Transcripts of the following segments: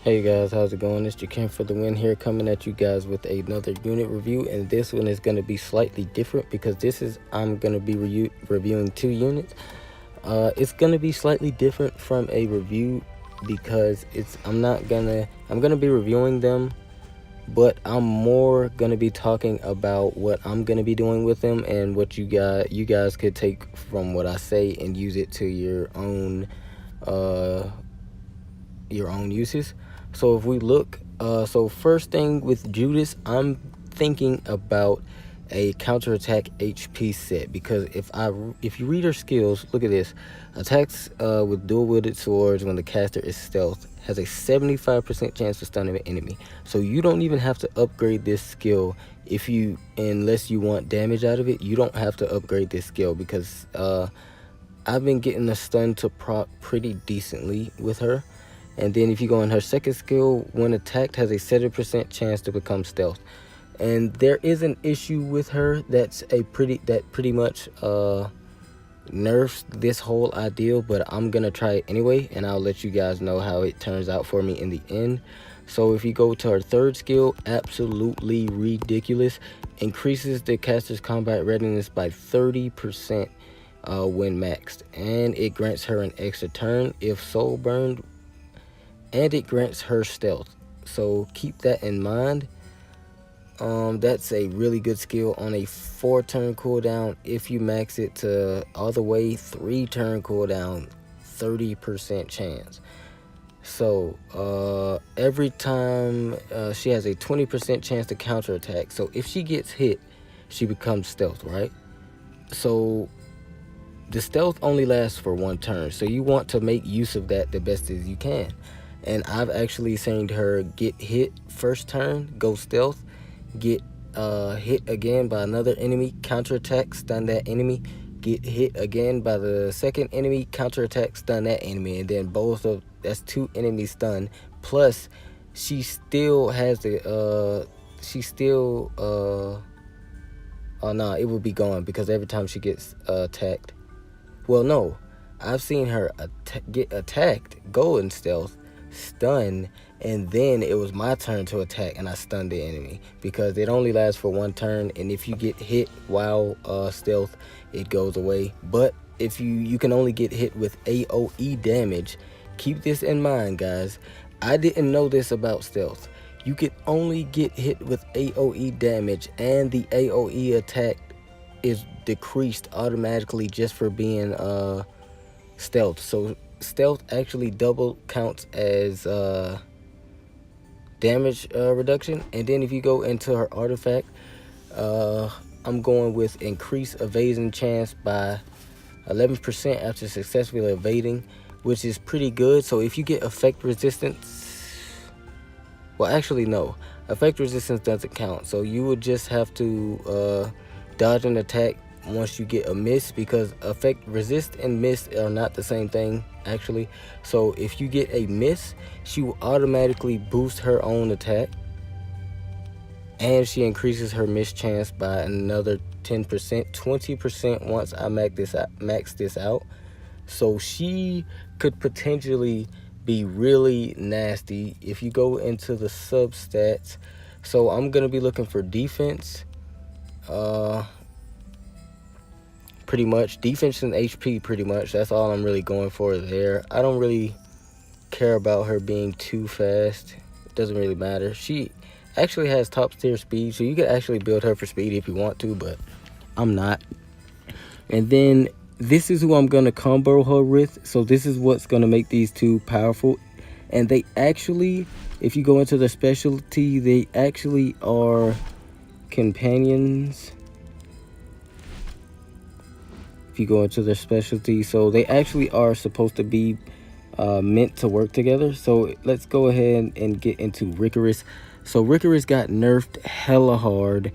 Hey guys, how's it going? It's Jakim for the win here, coming at you guys with another unit review, and this one is going to be slightly different because I'm going to be reviewing 2 units. It's going to be slightly different from a review because I'm going to be reviewing them, but I'm more going to be talking about what I'm going to be doing with them and what you guys could take from what I say and use it to your own uses. So if we look, so first thing with Judas, I'm thinking about a counterattack HP set, because if you read her skills, look at this. Attacks with dual wielded swords when the caster is stealth has a 75% chance to stun an enemy. So you don't even have to upgrade this skill unless you want damage out of it. You don't have to upgrade this skill because I've been getting the stun to proc pretty decently with her. And then if you go on her second skill, when attacked, has a 70% chance to become stealth. And there is an issue with her that pretty much nerfs this whole ideal, but I'm gonna try it anyway, and I'll let you guys know how it turns out for me in the end. So if you go to her third skill, absolutely ridiculous. Increases the caster's combat readiness by 30% when maxed, and it grants her an extra turn if soul burned, and it grants her stealth. So keep that in mind. That's a really good skill on a 4-turn cooldown. If you max it to all the way 3-turn cooldown, 30% chance. So every time she has a 20% chance to counterattack. So if she gets hit, she becomes stealth, right? So the stealth only lasts for 1 turn, so you want to make use of that the best as you can. And I've actually seen her get hit first turn, go stealth, get hit again by another enemy, counterattack, stun that enemy, get hit again by the second enemy, counterattack, stun that enemy, and then that's 2 enemies stunned. Plus, she still has the oh no, it will be gone because every time she gets attacked. Well, no, I've seen her get attacked, go in stealth, stun, and then it was my turn to attack and I stunned the enemy, because it only lasts for 1 turn, and if you get hit while stealth, it goes away. But if you can only get hit with AoE damage. Keep this in mind, guys. I didn't know this about stealth. You can only get hit with AoE damage, and the AoE attack is decreased automatically just for being stealth. So stealth actually double counts as damage reduction. And then if you go into her artifact, I'm going with increase evasion chance by 11% after successfully evading, which is pretty good. So if you get effect resistance, well, actually no, effect resistance doesn't count. So you would just have to dodge an attack once you get a miss, because effect resist and miss are not the same thing actually. So if you get a miss, she will automatically boost her own attack, and she increases her miss chance by another 10%, 20% once I max this out. So she could potentially be really nasty. If you go into the substats, so I'm gonna be looking for defense, pretty much defense and HP. Pretty much that's all I'm really going for there. I don't really care about her being too fast. It doesn't really matter. She actually has top tier speed, so you can actually build her for speed if you want to, but I'm not. And then this is who I'm gonna combo her with. So this is what's gonna make these 2 powerful. And they actually, if you go into the specialty, they actually are companions. If you go into their specialty, so they actually are supposed to be meant to work together. So let's go ahead and get into Rikiros. So Rikiros got nerfed hella hard.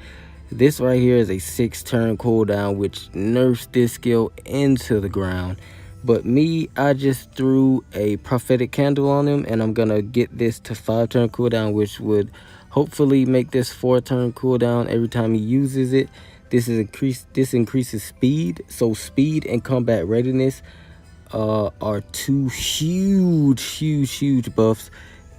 This right here is a 6-turn cooldown, which nerfs this skill into the ground. But me, I just threw a prophetic candle on him, and I'm gonna get this to 5-turn cooldown, which would hopefully make this 4-turn cooldown every time he uses it. This increases speed. So speed and combat readiness are 2 huge buffs.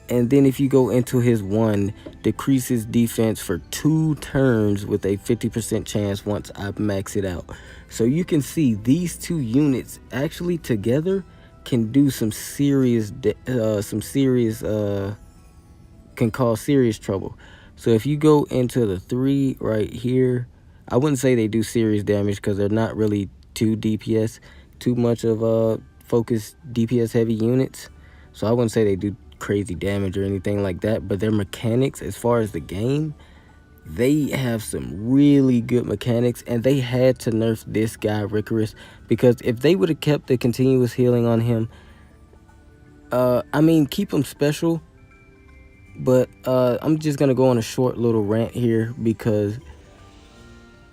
And then if you go into his 1, decreases defense for 2 turns with a 50% chance once I max it out. So you can see these 2 units actually together can do some serious can cause serious trouble. So if you go into the 3 right here, I wouldn't say they do serious damage because they're not really too much of focused DPS heavy units. So I wouldn't say they do crazy damage or anything like that, but their mechanics as far as the game, they have some really good mechanics, and they had to nerf this guy Rikiros, because if they would have kept the continuous healing on him, I mean, keep him special, but I'm just gonna go on a short little rant here, because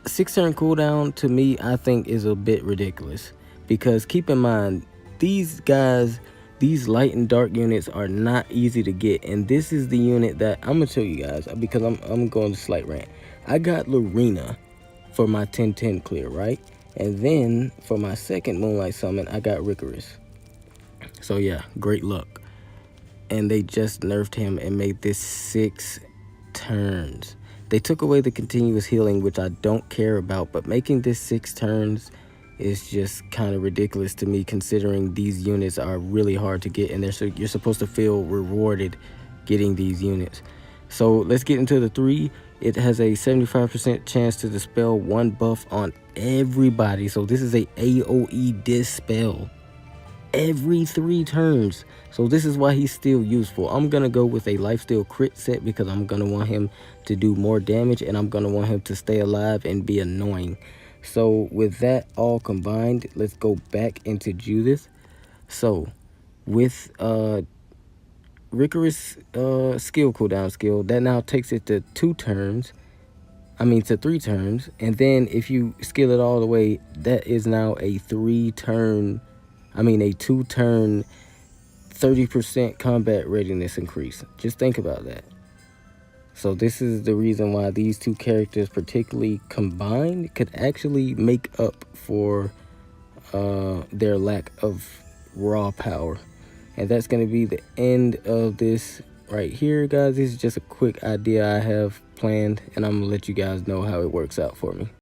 6 turn cooldown to me, I think, is a bit ridiculous. Because keep in mind, these guys, these light and dark units are not easy to get, and this is the unit that I'm gonna show you guys, because I'm going to slight rant. I got Lorena for my 10-10 clear, right? And then for my second Moonlight Summon, I got Rikiros. So yeah, great luck. And they just nerfed him and made this 6 turns. They took away the continuous healing, which I don't care about, but making this 6 turns is just kind of ridiculous to me, considering these units are really hard to get, and you're supposed to feel rewarded getting these units. So let's get into the 3. It has a 75% chance to dispel 1 buff on everybody. So this is a AoE dispel every 3 turns. So this is why he's still useful. I'm gonna go with a lifesteal crit set, because I'm gonna want him to do more damage, and I'm gonna want him to stay alive and be annoying. So with that all combined, let's go back into Judith. So with Rikiros skill cooldown skill, that now takes it to 2 turns. I mean to 3 turns. And then if you skill it all the way, that is now a 2 turn 30% combat readiness increase. Just think about that. So this is the reason why these 2 characters particularly combined could actually make up for their lack of raw power. And that's going to be the end of this right here, guys. This is just a quick idea I have planned, and I'm going to let you guys know how it works out for me.